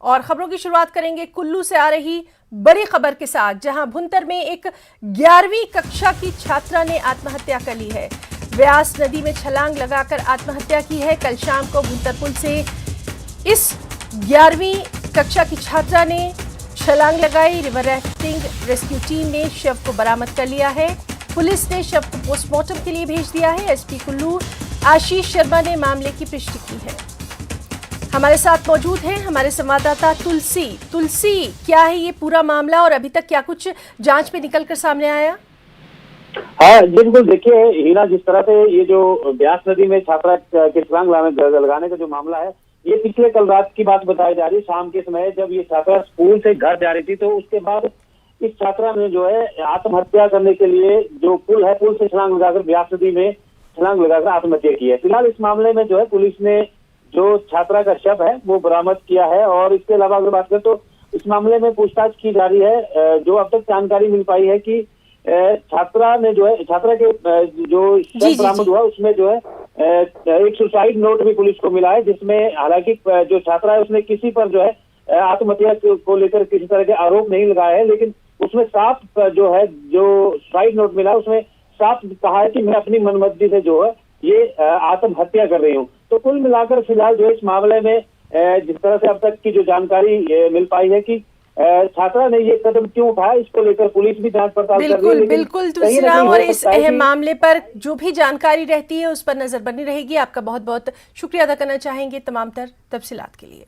और खबरों की शुरुआत करेंगे कुल्लू से आ रही बड़ी खबर के साथ, जहां भुंतर में एक 11वीं कक्षा की छात्रा ने आत्महत्या कर ली है। व्यास नदी में छलांग लगाकर आत्महत्या की है। कल शाम को भुंतर पुल से इस 11वीं कक्षा की छात्रा ने छलांग लगाई। रिवर राफ्टिंग रेस्क्यू टीम ने शव को बरामद कर लिया है। पुलिस ने शव को पोस्टमार्टम के लिए भेज दिया है। एसपी कुल्लू आशीष शर्मा ने मामले की पुष्टि की है। हमारे साथ मौजूद हैं हमारे संवाददाता तुलसी, क्या है ये पूरा मामला और अभी तक क्या कुछ जांच में निकल कर सामने आया? हाँ बिल्कुल, देखिए हीना, जिस तरह से ये जो ब्यास नदी में छात्रा के छलांग लगाने का जो मामला है, ये पिछले कल रात की बात बताई जा रही। शाम के समय जब ये छात्रा स्कूल से घर जा रही थी, तो उसके बाद इस छात्रा ने जो है आत्महत्या करने के लिए जो पुल है, पुल से छलांग लगाकर ब्यास नदी में छलांग लगाकर आत्महत्या की है। फिलहाल इस मामले में जो है पुलिस ने जो छात्रा का शव है वो बरामद किया है। और इसके अलावा अगर बात करें तो इस मामले में पूछताछ की जा रही है। जो अब तक जानकारी मिल पाई है कि छात्रा ने जो है, छात्रा के जो शव बरामद हुआ उसमें जो है एक सुसाइड नोट भी पुलिस को मिला है, जिसमें हालांकि जो छात्रा है उसने किसी पर जो है आत्महत्या को लेकर किसी तरह के आरोप नहीं लगाए हैं, लेकिन उसमें साफ जो है जो सुसाइड नोट मिला उसमें साफ कहा है कि मैं अपनी मनमर्जी से जो है ये आत्महत्या कर रही हूँ। तो कुल मिलाकर फिलहाल जो इस मामले में जिस तरह से अब तक की जो जानकारी मिल पाई है कि छात्रा ने ये कदम क्यों उठाया, इसको लेकर पुलिस भी जांच पड़ताल कर रही है। बिल्कुल तुलसीराम, और इस अहम मामले पर जो भी जानकारी रहती है उस पर नजर बनी रहेगी। आपका बहुत बहुत शुक्रिया अदा करना चाहेंगे तमाम तर तफसीलात के लिए।